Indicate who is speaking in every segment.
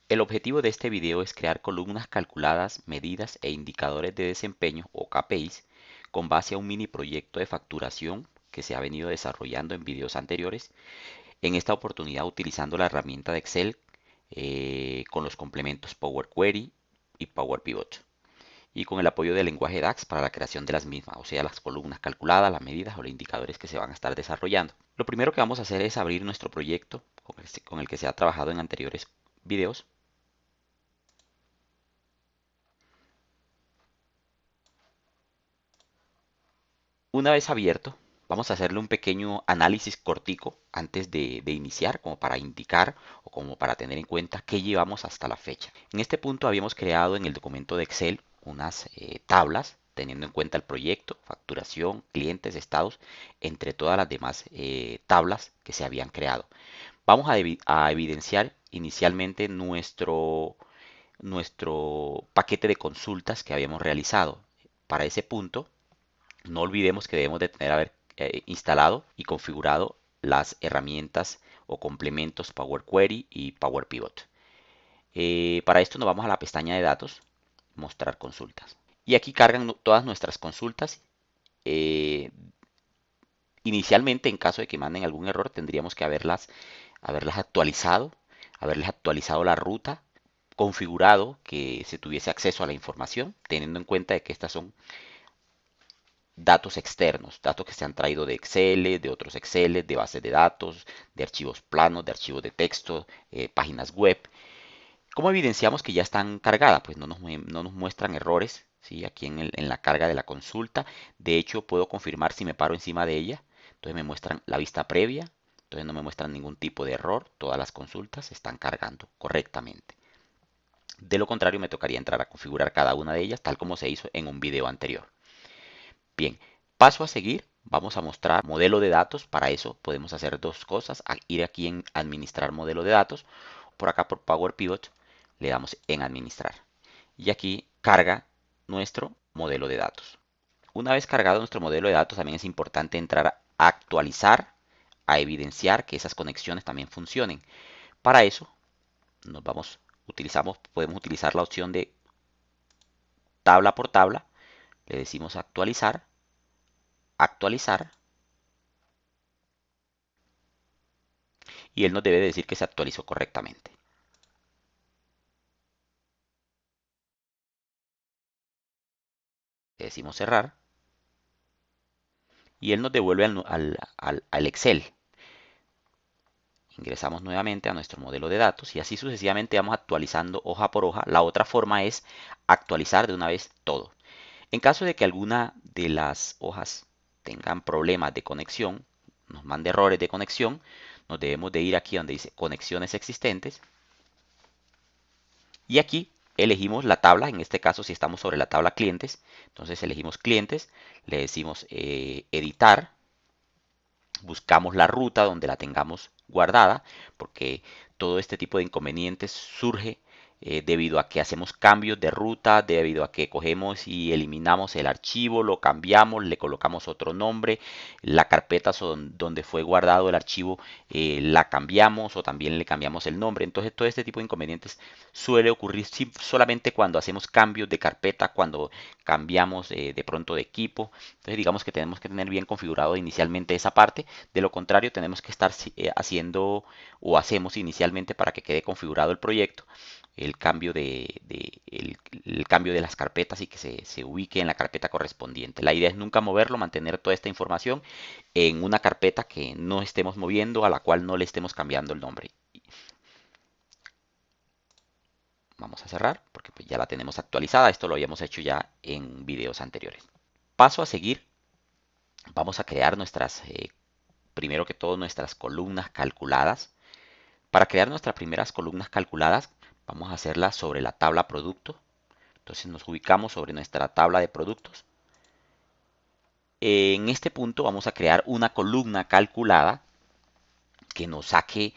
Speaker 1: El objetivo de este video es crear columnas calculadas, medidas e indicadores de desempeño o KPIs con base a un mini proyecto de facturación que se ha venido desarrollando en videos anteriores. En esta oportunidad utilizando la herramienta de Excel con los complementos Power Query y Power Pivot y con el apoyo del lenguaje DAX para la creación de las mismas, o sea, las columnas calculadas, las medidas o los indicadores que se van a estar desarrollando. Lo primero que vamos a hacer es abrir nuestro proyecto con el que se ha trabajado en anteriores videos. Una vez abierto, vamos a hacerle un pequeño análisis cortico antes de iniciar, como para indicar o como para tener en cuenta qué llevamos hasta la fecha. En este punto habíamos creado en el documento de Excel unas tablas teniendo en cuenta el proyecto, facturación, clientes, estados, entre todas las demás tablas que se habían creado. Vamos a evidenciar inicialmente nuestro paquete de consultas que habíamos realizado. Para ese punto, no olvidemos que debemos de tener haber instalado y configurado las herramientas o complementos Power Query y Power Pivot. Para esto nos vamos a la pestaña de datos, mostrar consultas. Y aquí cargan todas nuestras consultas. Eh, Inicialmente, en caso de que manden algún error, tendríamos que haberlas actualizado la ruta, configurado que se tuviese acceso a la información, teniendo en cuenta de que estas son datos externos, datos que se han traído de Excel, de otros Excel, de bases de datos, de archivos planos, de archivos de texto, páginas web. ¿Cómo evidenciamos que ya están cargadas? Pues no nos muestran errores, ¿sí? Aquí en la carga de la consulta. De hecho, puedo confirmar si me paro encima de ella. Entonces me muestran la vista previa. Entonces no me muestran ningún tipo de error. Todas las consultas se están cargando correctamente. De lo contrario, me tocaría entrar a configurar cada una de ellas, tal como se hizo en un video anterior. Bien, paso a seguir. Vamos a mostrar modelo de datos. Para eso podemos hacer dos cosas. Ir aquí en administrar modelo de datos. Por acá por Power Pivot le damos en administrar. Y aquí carga nuestro modelo de datos. Una vez cargado nuestro modelo de datos, también es importante entrar a actualizar, a evidenciar que esas conexiones también funcionen. Para eso podemos utilizar la opción de tabla por tabla. Le decimos actualizar, actualizar, y él nos debe decir que se actualizó correctamente. Le decimos cerrar y él nos devuelve al Excel. Ingresamos nuevamente a nuestro modelo de datos y así sucesivamente vamos actualizando hoja por hoja. La otra forma es actualizar de una vez todo. En caso de que alguna de las hojas tengan problemas de conexión, nos mande errores de conexión, nos debemos de ir aquí donde dice conexiones existentes y aquí elegimos la tabla. En este caso, si estamos sobre la tabla clientes, entonces elegimos clientes, le decimos editar, buscamos la ruta donde la tengamos guardada, porque todo este tipo de inconvenientes surge debido a que hacemos cambios de ruta, debido a que cogemos y eliminamos el archivo, lo cambiamos, le colocamos otro nombre, la carpeta donde fue guardado el archivo la cambiamos o también le cambiamos el nombre. Entonces todo este tipo de inconvenientes suele ocurrir solamente cuando hacemos cambios de carpeta, cuando cambiamos de pronto de equipo. Entonces digamos que tenemos que tener bien configurado inicialmente esa parte. De lo contrario, tenemos que estar haciendo o hacemos inicialmente para que quede configurado el proyecto el cambio de las carpetas y que se ubique en la carpeta correspondiente. La idea es nunca moverlo, mantener toda esta información en una carpeta que no estemos moviendo, a la cual no le estemos cambiando el nombre. Vamos a cerrar porque pues ya la tenemos actualizada. Esto lo habíamos hecho ya en videos anteriores. Paso a seguir. Vamos a crear primero que todo, nuestras columnas calculadas. Para crear nuestras primeras columnas calculadas, vamos a hacerlas sobre la tabla producto. Entonces nos ubicamos sobre nuestra tabla de productos. En este punto vamos a crear una columna calculada que nos saque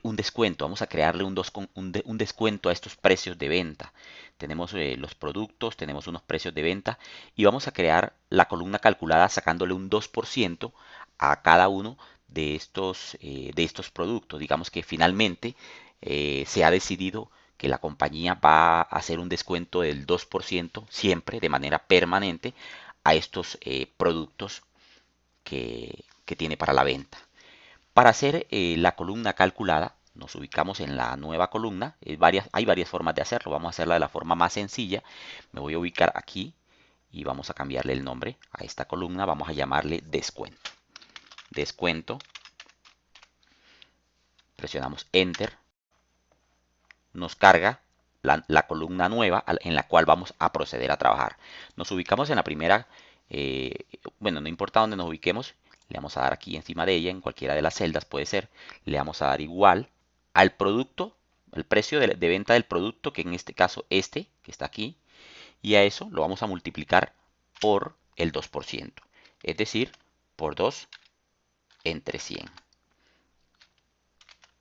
Speaker 1: un descuento. Vamos a crearle un descuento a estos precios de venta. Tenemos los productos, tenemos unos precios de venta y vamos a crear la columna calculada sacándole un 2% a cada uno de estos productos. Digamos que finalmente se ha decidido que la compañía va a hacer un descuento del 2% siempre, de manera permanente, a estos productos que tiene para la venta. Para hacer la columna calculada, nos ubicamos en la nueva columna. Hay varias formas de hacerlo. Vamos a hacerla de la forma más sencilla. Me voy a ubicar aquí y vamos a cambiarle el nombre a esta columna. Vamos a llamarle descuento. Descuento. Presionamos Enter. Nos carga la columna nueva en la cual vamos a proceder a trabajar. Nos ubicamos en la primera, bueno, no importa dónde nos ubiquemos, le vamos a dar aquí encima de ella, en cualquiera de las celdas puede ser, le vamos a dar igual al producto, el precio de venta del producto, que en este caso este, que está aquí, y a eso lo vamos a multiplicar por el 2%, es decir, por 2 entre 100.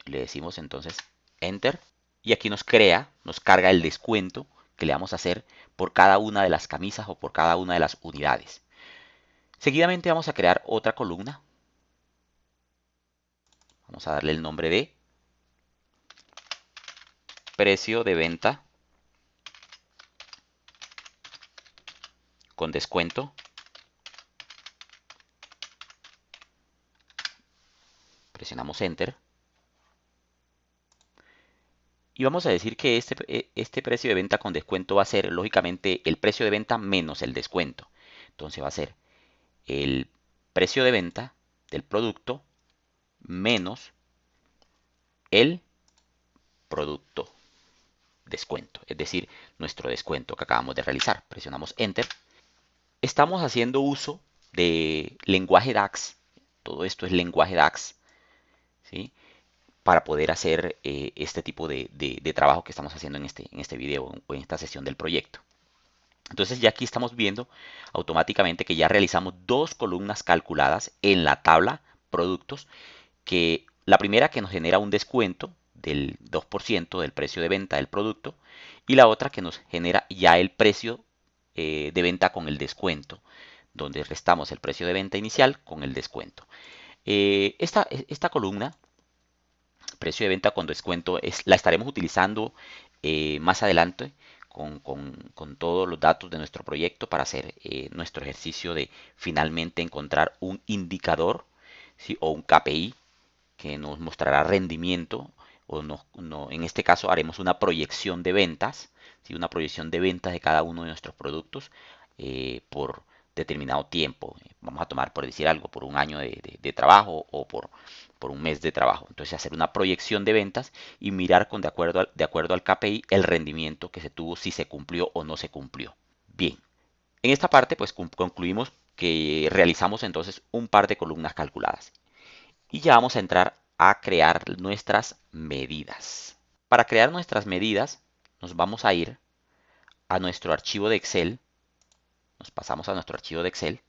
Speaker 1: Le decimos entonces Enter. Y aquí nos carga el descuento que le vamos a hacer por cada una de las camisas o por cada una de las unidades. Seguidamente vamos a crear otra columna. Vamos a darle el nombre de precio de venta con descuento. Presionamos Enter. Y vamos a decir que este precio de venta con descuento va a ser, lógicamente, el precio de venta menos el descuento. Entonces va a ser el precio de venta del producto menos el producto descuento, es decir, nuestro descuento que acabamos de realizar. Presionamos Enter. Estamos haciendo uso de lenguaje DAX. Todo esto es lenguaje DAX, ¿sí? Para poder hacer este tipo de trabajo que estamos haciendo en este video o en esta sesión del proyecto. Entonces ya aquí estamos viendo automáticamente que ya realizamos dos columnas calculadas en la tabla productos, que la primera que nos genera un descuento del 2% del precio de venta del producto y la otra que nos genera ya el precio de venta con el descuento, donde restamos el precio de venta inicial con el descuento. Esta columna, precio de venta con descuento, la estaremos utilizando más adelante con todos los datos de nuestro proyecto para hacer nuestro ejercicio de finalmente encontrar un indicador, ¿sí? O un KPI que nos mostrará rendimiento o en este caso haremos una proyección de ventas, ¿sí? Una proyección de ventas de cada uno de nuestros productos por determinado tiempo. Vamos a tomar, por decir algo, por un año de trabajo o por un mes de trabajo. Entonces hacer una proyección de ventas y mirar de acuerdo al KPI el rendimiento que se tuvo, si se cumplió o no se cumplió. Bien, en esta parte pues concluimos que realizamos entonces un par de columnas calculadas. Y ya vamos a entrar a crear nuestras medidas. Para crear nuestras medidas nos vamos a ir a nuestro archivo de Excel. Nos pasamos a nuestro archivo de Excel,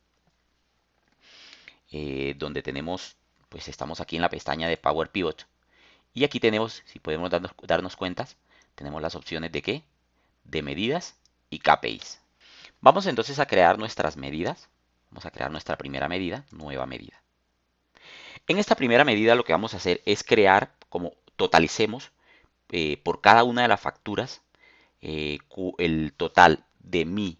Speaker 1: donde tenemos, pues estamos aquí en la pestaña de Power Pivot. Y aquí tenemos, si podemos darnos cuenta, tenemos las opciones de ¿qué? De medidas y KPIs. Vamos entonces a crear nuestras medidas. Vamos a crear nuestra primera medida, nueva medida. En esta primera medida lo que vamos a hacer es crear, como totalicemos por cada una de las facturas, el total de mis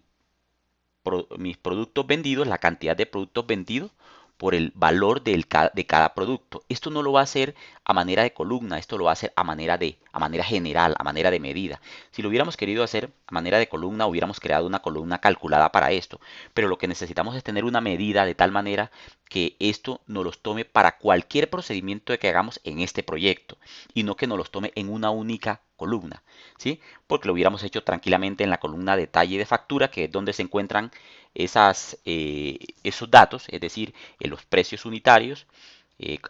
Speaker 1: productos vendidos, la cantidad de productos vendidos por el valor de cada producto. Esto no lo va a hacer a manera de columna, esto lo va a hacer a manera general, a manera de medida. Si lo hubiéramos querido hacer a manera de columna, hubiéramos creado una columna calculada para esto. Pero lo que necesitamos es tener una medida de tal manera que esto nos los tome para cualquier procedimiento que hagamos en este proyecto y no que nos los tome en una única columna, ¿sí? Porque lo hubiéramos hecho tranquilamente en la columna detalle de factura, que es donde se encuentran esos datos, es decir, los precios unitarios,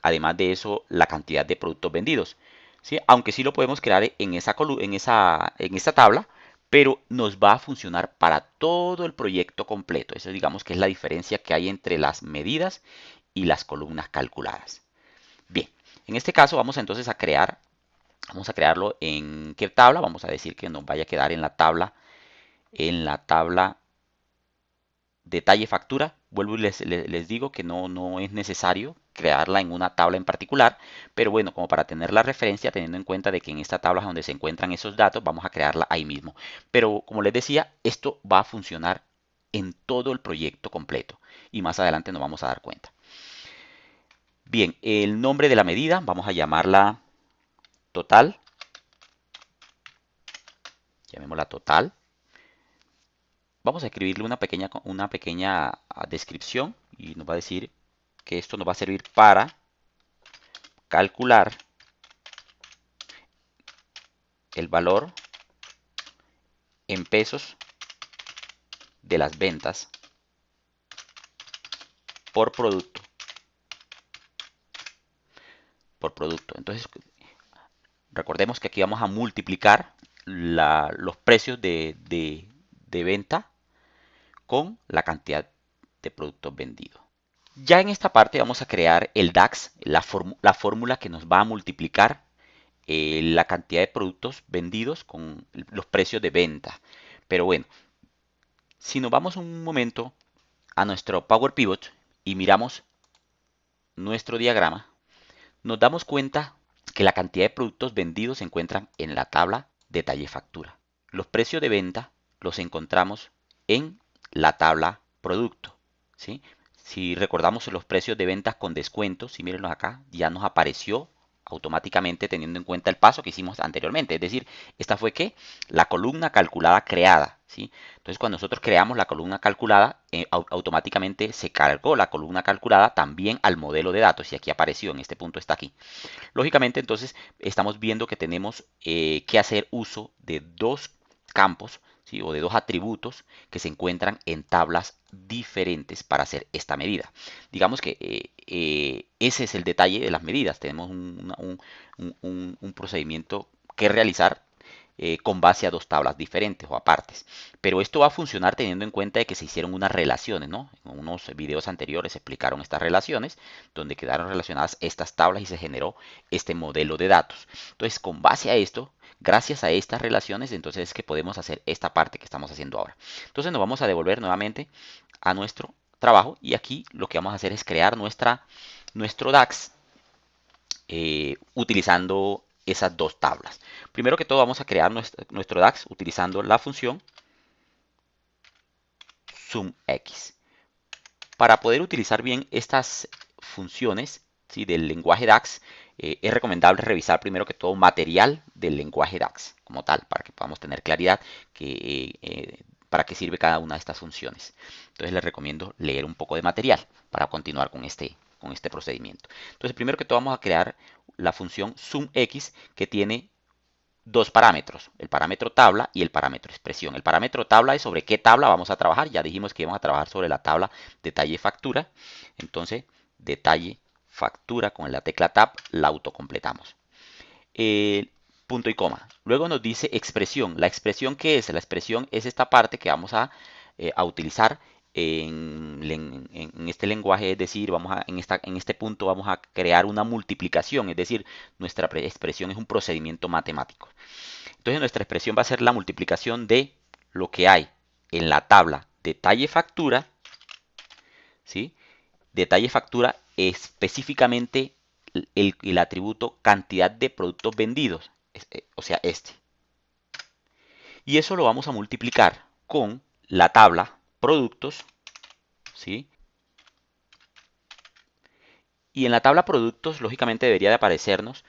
Speaker 1: además de eso, la cantidad de productos vendidos, ¿sí? Aunque sí lo podemos crear en esta tabla, pero nos va a funcionar para todo el proyecto completo. Eso digamos que es la diferencia que hay entre las medidas y las columnas calculadas. Bien, en este caso vamos entonces vamos a crearlo en ¿qué tabla? Vamos a decir que nos vaya a quedar en la tabla detalle factura vuelvo y les digo que no es necesario crearla en una tabla en particular, pero bueno, como para tener la referencia, teniendo en cuenta de que en esta tabla es donde se encuentran esos datos, vamos a crearla ahí mismo. Pero como les decía, esto va a funcionar en todo el proyecto completo y más adelante nos vamos a dar cuenta. Bien, el nombre de la medida, vamos a llamarla total, llamémosla total. Vamos a escribirle una pequeña descripción y nos va a decir que esto nos va a servir para calcular el valor en pesos de las ventas por producto. Entonces, recordemos que aquí vamos a multiplicar los precios de venta con la cantidad de productos vendidos. Ya en esta parte vamos a crear el DAX, la fórmula que nos va a multiplicar la cantidad de productos vendidos con los precios de venta. Pero bueno, si nos vamos un momento a nuestro Power Pivot y miramos nuestro diagrama, nos damos cuenta que la cantidad de productos vendidos se encuentran en la tabla detalle factura. Los precios de venta los encontramos en la tabla producto, ¿sí? Si recordamos los precios de ventas con descuentos, si mírenlos acá, ya nos apareció automáticamente teniendo en cuenta el paso que hicimos anteriormente. Es decir, esta fue ¿qué? La columna calculada creada, ¿sí? Entonces, cuando nosotros creamos la columna calculada, automáticamente se cargó la columna calculada también al modelo de datos y aquí apareció, en este punto está aquí. Lógicamente, entonces, estamos viendo que tenemos que hacer uso de dos campos, ¿sí? O de dos atributos que se encuentran en tablas diferentes para hacer esta medida. Digamos que ese es el detalle de las medidas. Tenemos un procedimiento que realizar con base a dos tablas diferentes o apartes. Pero esto va a funcionar teniendo en cuenta de que se hicieron unas relaciones, ¿no? En unos videos anteriores se explicaron estas relaciones, donde quedaron relacionadas estas tablas y se generó este modelo de datos. Entonces, con base a esto, gracias a estas relaciones, entonces es que podemos hacer esta parte que estamos haciendo ahora. Entonces nos vamos a devolver nuevamente a nuestro trabajo y aquí lo que vamos a hacer es crear nuestro DAX utilizando esas dos tablas. Primero que todo vamos a crear nuestro DAX utilizando la función SumX. Para poder utilizar bien estas funciones, ¿sí?, del lenguaje DAX, es recomendable revisar primero que todo material del lenguaje DAX como tal, para que podamos tener claridad para qué sirve cada una de estas funciones. Entonces les recomiendo leer un poco de material para continuar con este procedimiento. Entonces primero que todo vamos a crear la función SumX que tiene dos parámetros, el parámetro tabla y el parámetro expresión. El parámetro tabla es sobre qué tabla vamos a trabajar. Ya dijimos que vamos a trabajar sobre la tabla detalle factura. Entonces, detalle factura con la tecla Tab la autocompletamos. Punto y coma. Luego nos dice expresión. ¿La expresión qué es? La expresión es esta parte que vamos a utilizar en este lenguaje, es decir, en este punto vamos a crear una multiplicación, es decir, nuestra expresión es un procedimiento matemático. Entonces nuestra expresión va a ser la multiplicación de lo que hay en la tabla detalle factura, ¿sí? Detalle factura específicamente el atributo cantidad de productos vendidos, o sea, este. Y eso lo vamos a multiplicar con la tabla productos, ¿sí? Y en la tabla productos, lógicamente debería de aparecernos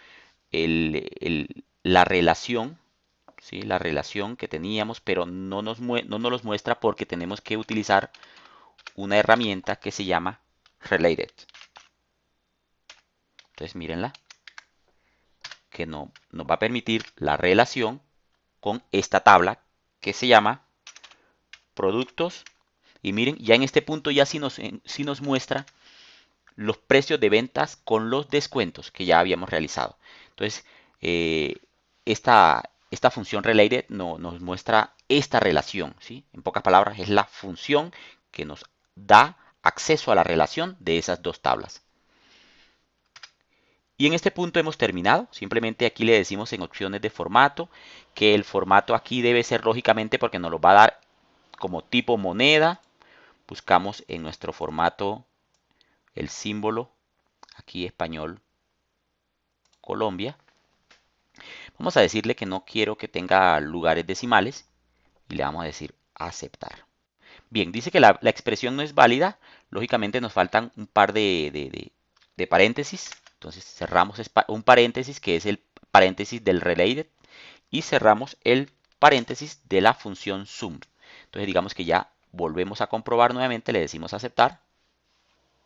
Speaker 1: la relación, ¿sí?, la relación que teníamos, pero no nos los muestra porque tenemos que utilizar una herramienta que se llama Related. Entonces, mírenla, que nos va a permitir la relación con esta tabla que se llama productos. Y miren, ya en este punto ya sí nos muestra los precios de ventas con los descuentos que ya habíamos realizado. Entonces, esta función related nos muestra esta relación, ¿sí? En pocas palabras, es la función que nos da acceso a la relación de esas dos tablas. Y en este punto hemos terminado. Simplemente aquí le decimos en opciones de formato que el formato aquí debe ser lógicamente porque nos lo va a dar como tipo moneda, buscamos en nuestro formato el símbolo, aquí español, Colombia. Vamos a decirle que no quiero que tenga lugares decimales y le vamos a decir aceptar. Bien, dice que la expresión no es válida. Lógicamente nos faltan un par de paréntesis. Entonces cerramos un paréntesis que es el paréntesis del related y cerramos el paréntesis de la función sum. Entonces digamos que ya volvemos a comprobar nuevamente, le decimos aceptar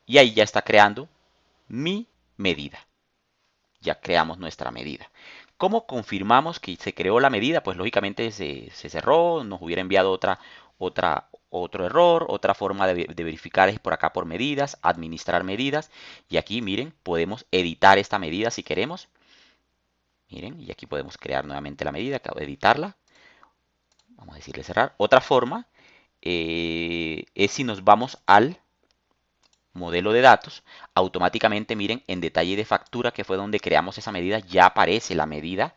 Speaker 1: y ahí ya está creando mi medida. Ya creamos nuestra medida. ¿Cómo confirmamos que se creó la medida? Pues lógicamente se cerró, nos hubiera enviado otro error, otra forma de verificar es por acá por medidas, administrar medidas. Y aquí miren, podemos editar esta medida si queremos. Miren, y aquí podemos crear nuevamente la medida, editarla. Vamos a decirle cerrar. Otra forma es si nos vamos al modelo de datos, automáticamente miren en detalle de factura, que fue donde creamos esa medida, ya aparece la medida,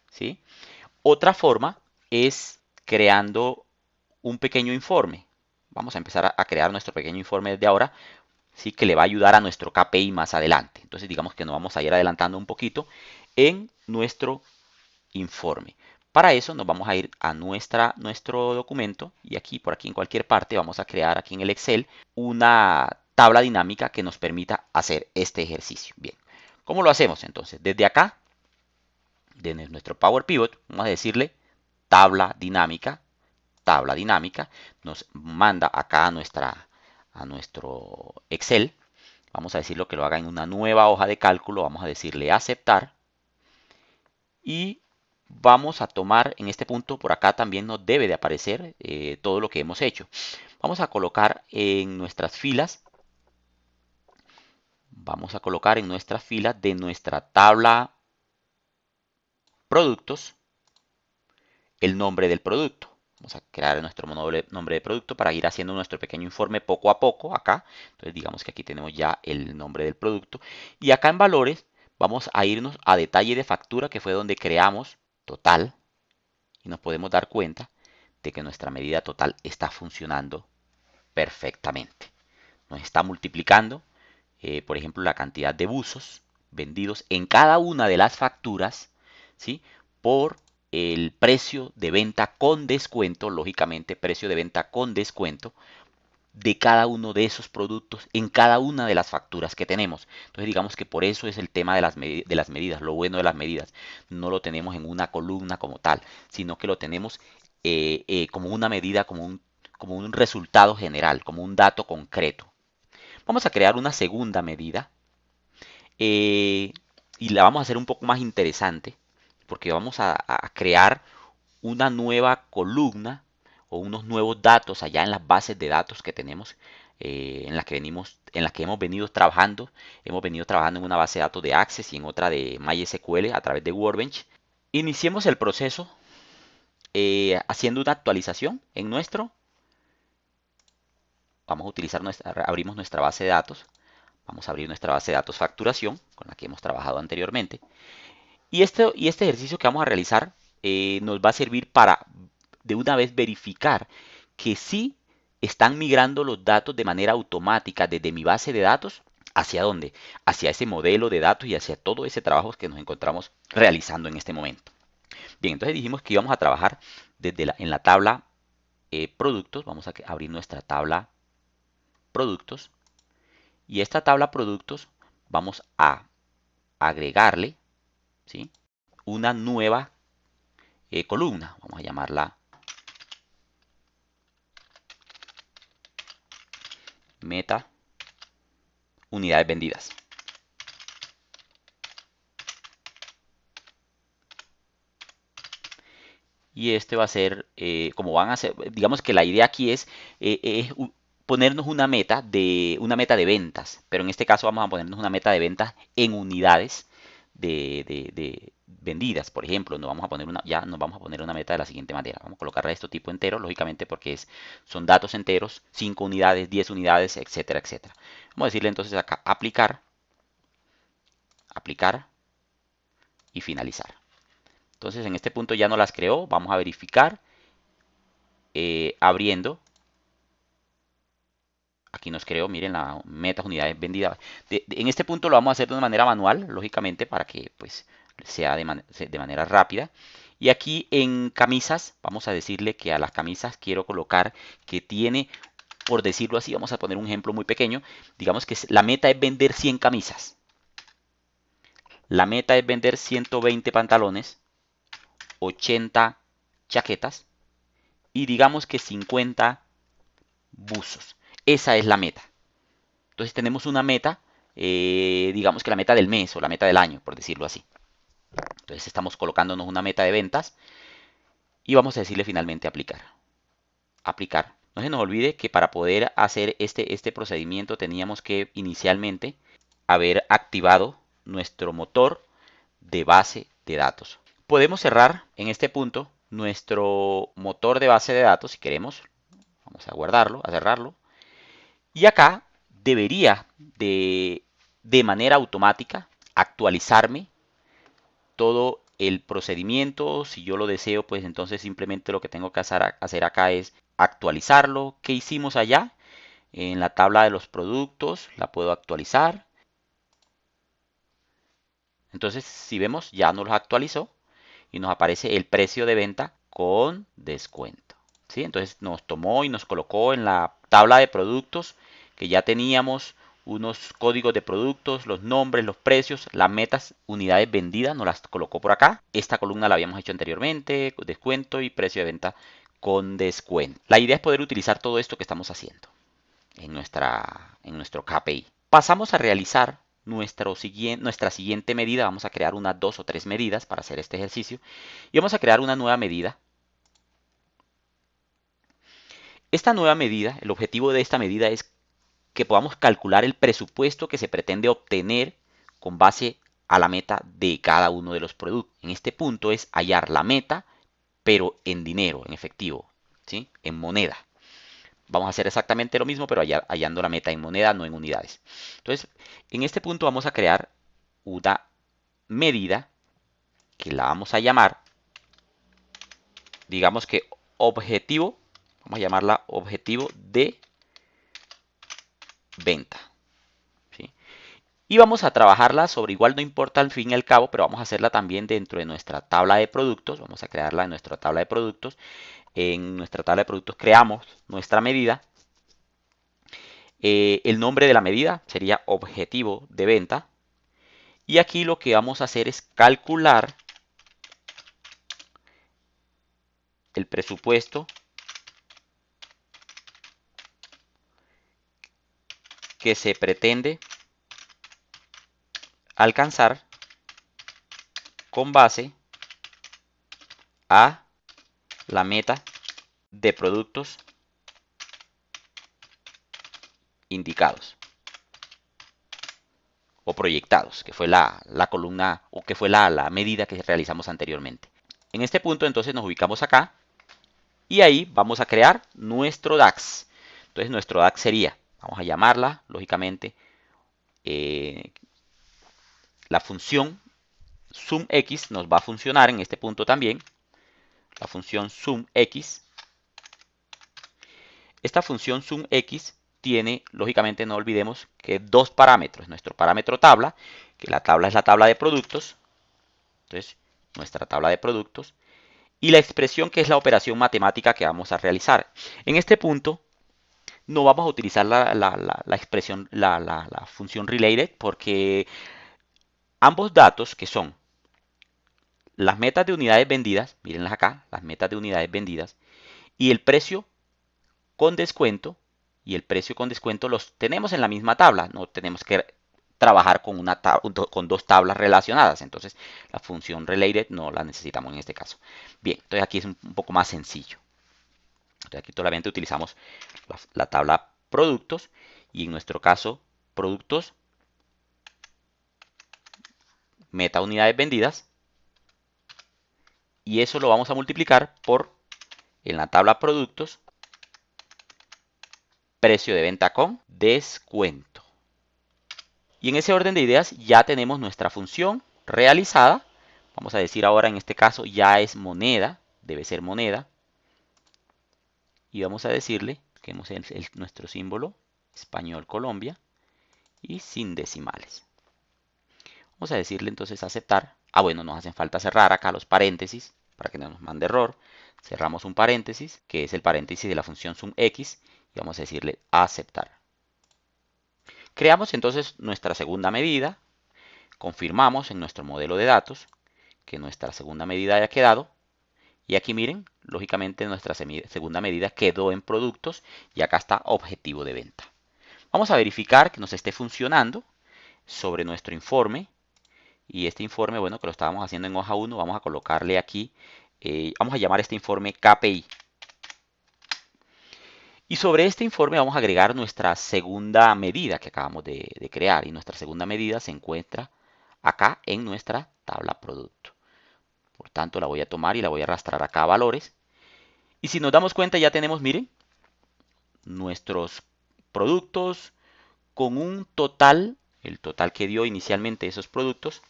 Speaker 1: ¿sí? Otra forma es creando un pequeño informe. Vamos a empezar a crear nuestro pequeño informe desde ahora, ¿sí? Que le va a ayudar a nuestro KPI más adelante. Entonces digamos que nos vamos a ir adelantando un poquito en nuestro informe. Para eso nos vamos a ir a nuestro documento y aquí, por aquí en cualquier parte, vamos a crear aquí en el Excel una tabla dinámica que nos permita hacer este ejercicio. Bien, ¿cómo lo hacemos entonces? Desde acá, desde nuestro Power Pivot, vamos a decirle tabla dinámica, nos manda acá a nuestro Excel. Vamos a decirlo que lo haga en una nueva hoja de cálculo, vamos a decirle aceptar y vamos a tomar en este punto, por acá también nos debe de aparecer todo lo que hemos hecho. Vamos a colocar en nuestras filas, de nuestra tabla productos, el nombre del producto. Vamos a crear nuestro nombre de producto para ir haciendo nuestro pequeño informe poco a poco acá. Entonces digamos que aquí tenemos ya el nombre del producto. Y acá en valores vamos a irnos a detalle de factura, que fue donde creamos total. Y nos podemos dar cuenta de que nuestra medida total está funcionando perfectamente. Nos está multiplicando, por ejemplo, la cantidad de buzos vendidos en cada una de las facturas, ¿sí? Por el precio de venta con descuento, lógicamente precio de venta con descuento de cada uno de esos productos en cada una de las facturas que tenemos. Entonces digamos que por eso es el tema de las medidas, lo bueno de las medidas. No lo tenemos en una columna como tal, sino que lo tenemos como una medida, como un resultado general, como un dato concreto. Vamos a crear una segunda medida eh, y la vamos a hacer un poco más interesante porque vamos a crear una nueva columna o unos nuevos datos allá en las bases de datos que tenemos, en las que hemos venido trabajando. Hemos venido trabajando en una base de datos de Access y en otra de MySQL a través de Workbench. Iniciemos el proceso haciendo una actualización en vamos a utilizar abrimos nuestra base de datos. Vamos a abrir nuestra base de datos facturación con la que hemos trabajado anteriormente. Y este ejercicio que vamos a realizar nos va a servir para de una vez verificar que sí están migrando los datos de manera automática desde mi base de datos. ¿Hacia dónde? Hacia ese modelo de datos y hacia todo ese trabajo que nos encontramos realizando en este momento. Bien, entonces dijimos que íbamos a trabajar en la tabla productos. Vamos a abrir nuestra tabla productos. Y esta tabla productos vamos a agregarle, ¿sí?, una nueva columna. Vamos a llamarla meta unidades vendidas. Y este va a ser, como van a ser, digamos que la idea aquí es ponernos una meta de ventas, pero en este caso vamos a ponernos una meta de ventas en unidades de vendidas. Por ejemplo, ya nos vamos a poner una meta de la siguiente manera. Vamos a colocarle esto tipo entero, lógicamente porque son datos enteros, 5 unidades, 10 unidades, etcétera, etcétera. Vamos a decirle entonces acá aplicar, aplicar y finalizar. Entonces en este punto ya no las creó. Vamos a verificar abriendo Aquí nos creó, miren, la metas unidades vendidas. En este punto lo vamos a hacer de una manera manual, lógicamente, para que pues sea de manera rápida. Y aquí en camisas, vamos a decirle que a las camisas quiero colocar que tiene, por decirlo así, vamos a poner un ejemplo muy pequeño. Digamos que la meta es vender 100 camisas. La meta es vender 120 pantalones, 80 chaquetas y digamos que 50 buzos. Esa es la meta. Entonces tenemos una meta, digamos que la meta del mes o la meta del año, por decirlo así. Entonces estamos colocándonos una meta de ventas y vamos a decirle finalmente aplicar. Aplicar. No se nos olvide que para poder hacer este procedimiento teníamos que inicialmente haber activado nuestro motor de base de datos. Podemos cerrar en este punto nuestro motor de base de datos si queremos. Vamos a guardarlo, a cerrarlo. Y acá debería de manera automática actualizarme todo el procedimiento. Si yo lo deseo, pues entonces simplemente lo que tengo que hacer acá es actualizarlo. ¿Qué hicimos allá? En la tabla de los productos la puedo actualizar. Entonces, si vemos, ya nos lo actualizó y nos aparece el precio de venta con descuento. ¿Sí? Entonces nos tomó y nos colocó en la tabla de productos que ya teníamos unos códigos de productos, los nombres, los precios, las metas, unidades vendidas, nos las colocó por acá. Esta columna la habíamos hecho anteriormente, descuento y precio de venta con descuento. La idea es poder utilizar todo esto que estamos haciendo en nuestro KPI. Pasamos a realizar nuestra siguiente medida. Vamos a crear unas 2 o 3 medidas para hacer este ejercicio. Y vamos a crear una nueva medida. Esta nueva medida, el objetivo de esta medida es que podamos calcular el presupuesto que se pretende obtener con base a la meta de cada uno de los productos. En este punto es hallar la meta, pero en dinero, en efectivo, ¿sí? En moneda. Vamos a hacer exactamente lo mismo, pero hallando la meta en moneda, no en unidades. Entonces, en este punto vamos a crear una medida que la vamos a llamar, digamos que objetivo, vamos a llamarla objetivo de venta. ¿Sí? Y vamos a trabajarla sobre igual, no importa al fin y al cabo, pero vamos a hacerla también dentro de nuestra tabla de productos. Vamos a crearla en nuestra tabla de productos. En nuestra tabla de productos creamos nuestra medida. El nombre de la medida sería objetivo de venta. Y aquí lo que vamos a hacer es calcular el presupuesto que se pretende alcanzar con base a la meta de productos indicados o proyectados, que fue la columna o que fue la medida que realizamos anteriormente. En este punto entonces nos ubicamos acá y ahí vamos a crear nuestro DAX. Entonces nuestro DAX sería, vamos a llamarla, lógicamente, la función SumX nos va a funcionar en este punto también. La función SumX. Esta función SumX tiene, lógicamente no olvidemos, que dos parámetros. Nuestro parámetro tabla, que la tabla es la tabla de productos. Entonces, nuestra tabla de productos. Y la expresión que es la operación matemática que vamos a realizar. En este punto, no vamos a utilizar la expresión, la función related, porque ambos datos que son las metas de unidades vendidas, mírenlas acá, las metas de unidades vendidas, y el precio con descuento, y el precio con descuento los tenemos en la misma tabla, no tenemos que trabajar con dos tablas relacionadas, entonces la función related no la necesitamos en este caso. Bien, entonces aquí es un poco más sencillo. Entonces aquí solamente utilizamos la tabla productos y en nuestro caso productos meta unidades vendidas y eso lo vamos a multiplicar por en la tabla productos precio de venta con descuento. Y en ese orden de ideas ya tenemos nuestra función realizada. Vamos a decir ahora en este caso ya es moneda, debe ser moneda. Y vamos a decirle, que nuestro símbolo, Español Colombia y sin decimales. Vamos a decirle entonces aceptar. Ah, bueno, nos hacen falta cerrar acá los paréntesis para que no nos mande error. Cerramos un paréntesis, que es el paréntesis de la función sumx, y vamos a decirle aceptar. Creamos entonces nuestra segunda medida, confirmamos en nuestro modelo de datos que nuestra segunda medida haya quedado, y aquí miren, lógicamente nuestra segunda medida quedó en productos y acá está objetivo de venta. Vamos a verificar que nos esté funcionando sobre nuestro informe. Y este informe, bueno, que lo estábamos haciendo en hoja 1, vamos a colocarle aquí, vamos a llamar este informe KPI. Y sobre este informe vamos a agregar nuestra segunda medida que acabamos de crear. Y nuestra segunda medida se encuentra acá en nuestra tabla producto. Por tanto, la voy a tomar y la voy a arrastrar acá a valores. Y si nos damos cuenta, ya tenemos, miren, nuestros productos con un total, el total que dio inicialmente esos productos,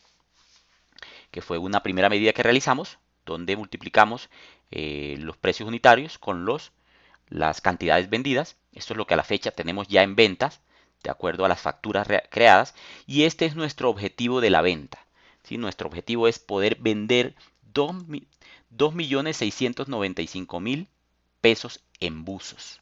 Speaker 1: que fue una primera medida que realizamos, donde multiplicamos los precios unitarios con las cantidades vendidas. Esto es lo que a la fecha tenemos ya en ventas, de acuerdo a las facturas creadas. Y este es nuestro objetivo de la venta. ¿Sí? Nuestro objetivo es poder vender 2.695.000 pesos en buzos.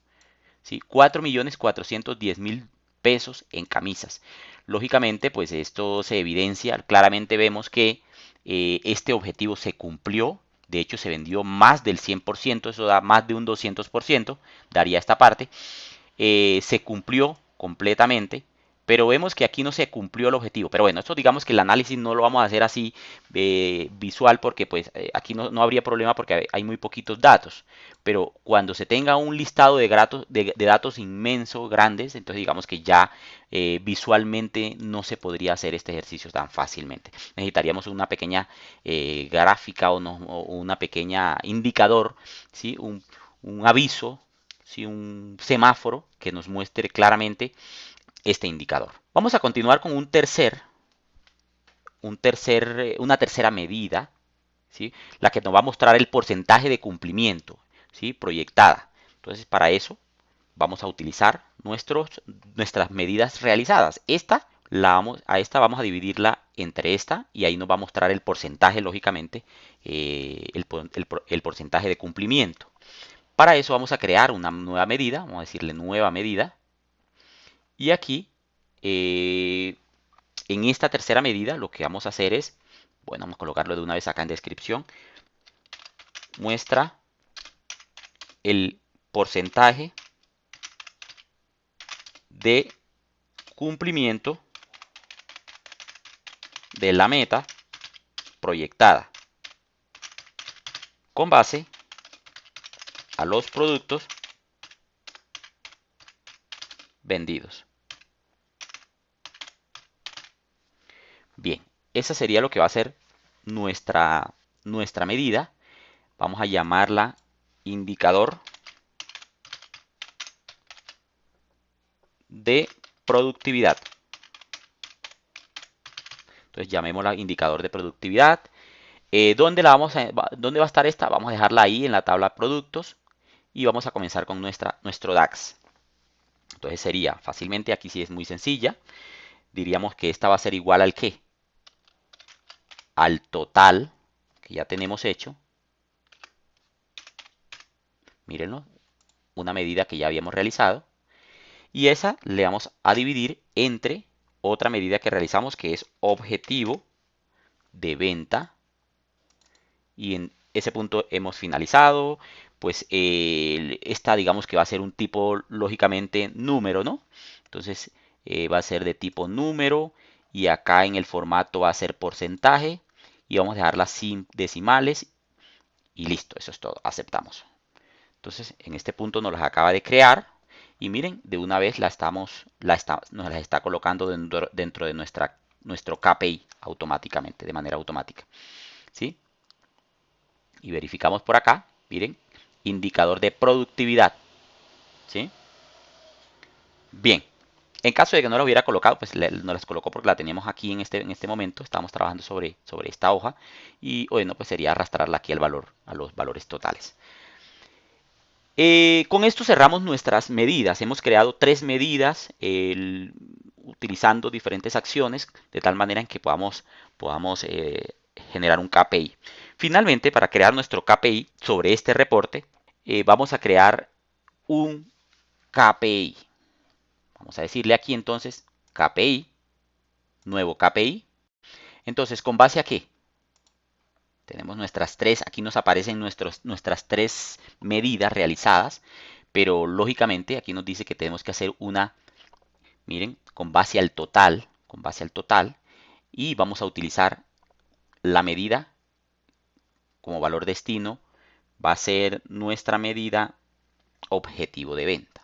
Speaker 1: ¿Sí? 4.410.000 pesos en camisas. Lógicamente, pues esto se evidencia, claramente vemos que este objetivo se cumplió. De hecho, se vendió más del 100%, eso da más de un 200%, daría esta parte. Se cumplió completamente, pero vemos que aquí no se cumplió el objetivo. Pero bueno, esto digamos que el análisis no lo vamos a hacer así visual, porque pues aquí no habría problema porque hay muy poquitos datos. Pero cuando se tenga un listado de datos inmenso, grandes, entonces digamos que ya visualmente no se podría hacer este ejercicio tan fácilmente. Necesitaríamos una pequeña gráfica o una pequeña indicador, ¿sí? Un aviso, ¿sí? Un semáforo que nos muestre claramente este indicador. Vamos a continuar con una tercera medida, ¿sí? La que nos va a mostrar el porcentaje de cumplimiento, ¿sí? Proyectada. Entonces, para eso vamos a utilizar nuestras medidas realizadas. A esta vamos a dividirla entre esta y ahí nos va a mostrar el porcentaje, lógicamente, el porcentaje de cumplimiento. Para eso vamos a crear una nueva medida, vamos a decirle nueva medida. Y aquí, en esta tercera medida, lo que vamos a hacer es, bueno, vamos a colocarlo de una vez acá en descripción, muestra el porcentaje de cumplimiento de la meta proyectada con base a los productos vendidos. Bien, esa sería lo que va a ser nuestra medida. Vamos a llamarla indicador de productividad. Entonces llamémosla indicador de productividad. ¿Dónde va a estar esta? Vamos a dejarla ahí en la tabla productos y vamos a comenzar con nuestro DAX. Entonces sería fácilmente, aquí sí es muy sencilla, diríamos que esta va a ser igual al ¿qué? Al total que ya tenemos hecho. Mírenlo, una medida que ya habíamos realizado. Y esa le vamos a dividir entre otra medida que realizamos que es objetivo de venta. Y en ese punto hemos finalizado. Pues esta digamos que va a ser un tipo lógicamente número, ¿no? Entonces va a ser de tipo número y acá en el formato va a ser porcentaje y vamos a dejarla sin decimales y listo, eso es todo, aceptamos. Entonces en este punto nos las acaba de crear y miren, de una vez nos las está colocando dentro de nuestro KPI automáticamente, de manera automática. ¿Sí? Y verificamos por acá, miren, indicador de productividad. ¿Sí? Bien, en caso de que no lo hubiera colocado, pues no las colocó porque la teníamos aquí en este momento. Estamos trabajando sobre esta hoja. Y bueno, pues sería arrastrarla aquí a los valores totales. Con esto cerramos nuestras medidas. Hemos creado 3 medidas utilizando diferentes acciones de tal manera en que podamos generar un KPI. Finalmente, para crear nuestro KPI sobre este reporte, vamos a crear un KPI. Vamos a decirle aquí entonces KPI, nuevo KPI. Entonces, ¿con base a qué? Tenemos nuestras tres, aquí nos aparecen nuestras 3 medidas realizadas, pero lógicamente aquí nos dice que tenemos que hacer una, miren, con base al total, y vamos a utilizar la medida como valor destino, va a ser nuestra medida objetivo de venta,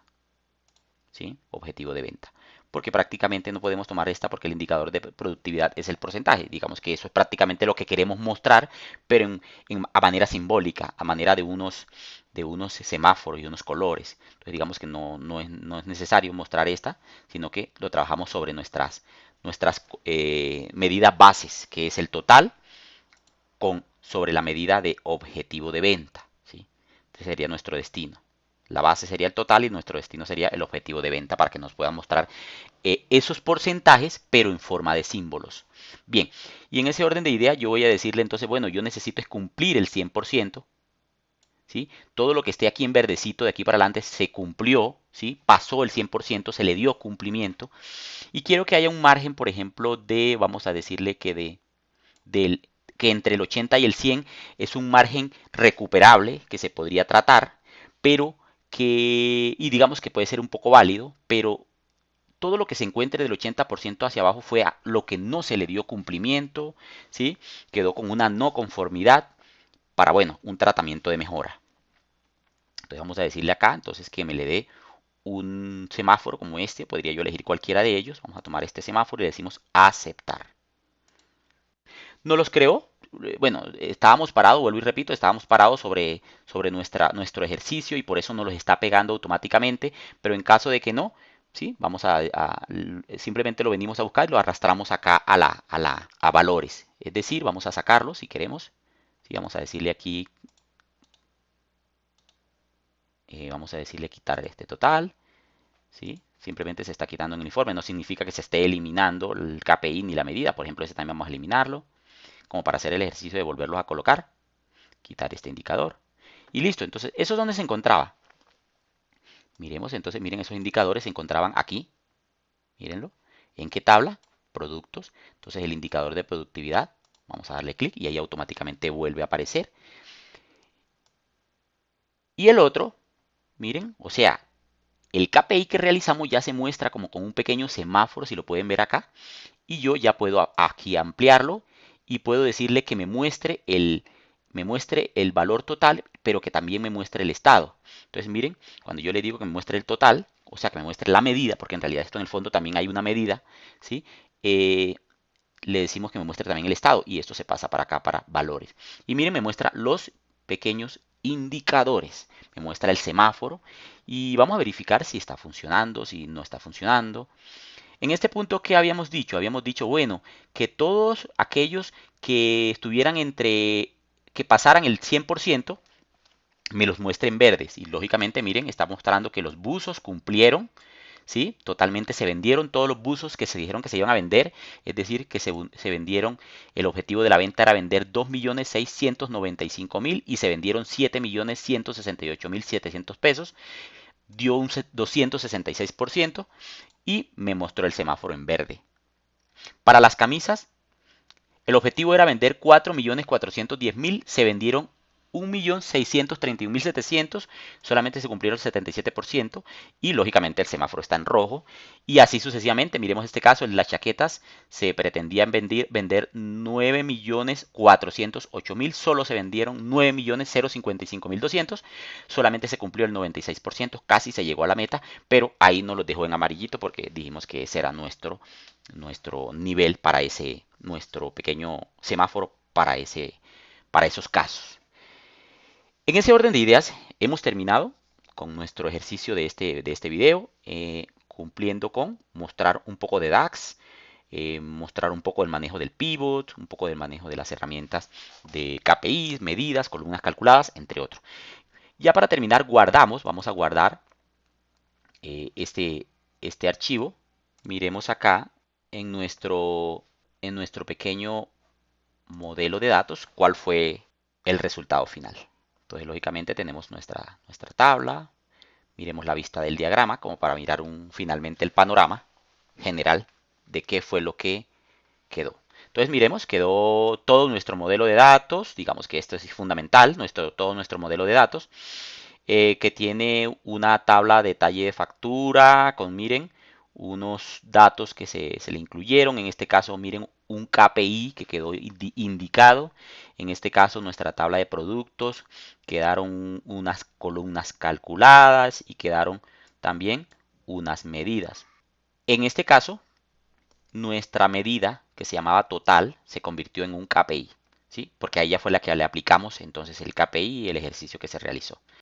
Speaker 1: ¿sí? Objetivo de venta. Porque prácticamente no podemos tomar esta porque el indicador de productividad es el porcentaje. Digamos que eso es prácticamente lo que queremos mostrar, pero a manera simbólica, a manera de unos semáforos y unos colores. Entonces digamos que no es necesario mostrar esta, sino que lo trabajamos sobre nuestras medidas bases, que es el total sobre la medida de objetivo de venta, ¿sí? Este sería nuestro destino. La base sería el total y nuestro destino sería el objetivo de venta para que nos puedan mostrar esos porcentajes, pero en forma de símbolos. Bien, y en ese orden de idea yo voy a decirle entonces, bueno, yo necesito es cumplir el 100%, ¿sí? Todo lo que esté aquí en verdecito de aquí para adelante se cumplió, ¿sí? Pasó el 100%, se le dio cumplimiento. Y quiero que haya un margen, por ejemplo, vamos a decirle que entre el 80 y el 100 es un margen recuperable que se podría tratar, pero y digamos que puede ser un poco válido, pero todo lo que se encuentre del 80% hacia abajo fue lo que no se le dio cumplimiento, ¿sí? Quedó con una no conformidad para, bueno, un tratamiento de mejora. Entonces vamos a decirle acá, entonces que me le dé un semáforo como este, podría yo elegir cualquiera de ellos, vamos a tomar este semáforo y le decimos aceptar. No los creó. Bueno, estábamos parados, vuelvo y repito, estábamos parados sobre nuestro ejercicio y por eso nos los está pegando automáticamente, pero en caso de que no, ¿sí? Simplemente lo venimos a buscar y lo arrastramos acá a valores. Es decir, vamos a sacarlo si queremos. ¿Sí? Vamos a decirle aquí, vamos a decirle quitar este total. ¿Sí? Simplemente se está quitando en el informe, no significa que se esté eliminando el KPI ni la medida. Por ejemplo, ese también vamos a eliminarlo, como para hacer el ejercicio de volverlos a colocar. Quitar este indicador. Y listo, entonces, ¿eso es donde se encontraba? Miremos, entonces, miren, esos indicadores se encontraban aquí. Mírenlo. ¿En qué tabla? Productos. Entonces, el indicador de productividad. Vamos a darle clic y ahí automáticamente vuelve a aparecer. Y el otro, miren, o sea, el KPI que realizamos ya se muestra como con un pequeño semáforo, si lo pueden ver acá. Y yo ya puedo aquí ampliarlo y puedo decirle que me muestre el valor total, pero que también me muestre el estado. Entonces miren, cuando yo le digo que me muestre el total, o sea, que me muestre la medida, porque en realidad esto en el fondo también hay una medida, ¿sí? Le decimos que me muestre también el estado y esto se pasa para acá para valores. Y miren, me muestra los pequeños indicadores. Me muestra el semáforo y vamos a verificar si está funcionando, si no está funcionando. En este punto, ¿qué habíamos dicho? Habíamos dicho, bueno, que todos aquellos que estuvieran que pasaran el 100%, me los muestre en verdes. Y lógicamente, miren, está mostrando que los buzos cumplieron, ¿sí? Totalmente se vendieron todos los buzos que se dijeron que se iban a vender. Es decir, que se vendieron, el objetivo de la venta era vender 2.695.000 y se vendieron 7.168.700 pesos. Dio un 266% y me mostró el semáforo en verde. Para las camisas, el objetivo era vender 4.410.000, se vendieron 1.631.700, solamente se cumplieron el 77% y lógicamente el semáforo está en rojo y así sucesivamente. Miremos este caso, en las chaquetas se pretendían vender 9.408.000, solo se vendieron 9.055.200, solamente se cumplió el 96%, casi se llegó a la meta, pero ahí nos lo dejó en amarillito porque dijimos que ese era nuestro nivel para nuestro pequeño semáforo para esos casos. En ese orden de ideas, hemos terminado con nuestro ejercicio de este video, cumpliendo con mostrar un poco de DAX, mostrar un poco del manejo del pivot, un poco del manejo de las herramientas de KPIs, medidas, columnas calculadas, entre otros. Ya para terminar, guardamos, vamos a guardar este archivo. Miremos acá en en nuestro pequeño modelo de datos cuál fue el resultado final. Entonces, lógicamente tenemos nuestra tabla. Miremos la vista del diagrama como para mirar finalmente el panorama general de qué fue lo que quedó. Entonces miremos, quedó todo nuestro modelo de datos, digamos que esto es fundamental, todo nuestro modelo de datos, que tiene una tabla de detalle de factura con, miren, unos datos que se le incluyeron. En este caso, miren, un KPI que quedó indicado. En este caso, nuestra tabla de productos, quedaron unas columnas calculadas y quedaron también unas medidas. En este caso, nuestra medida, que se llamaba total, se convirtió en un KPI, ¿sí? Porque a ella fue la que le aplicamos entonces el KPI y el ejercicio que se realizó.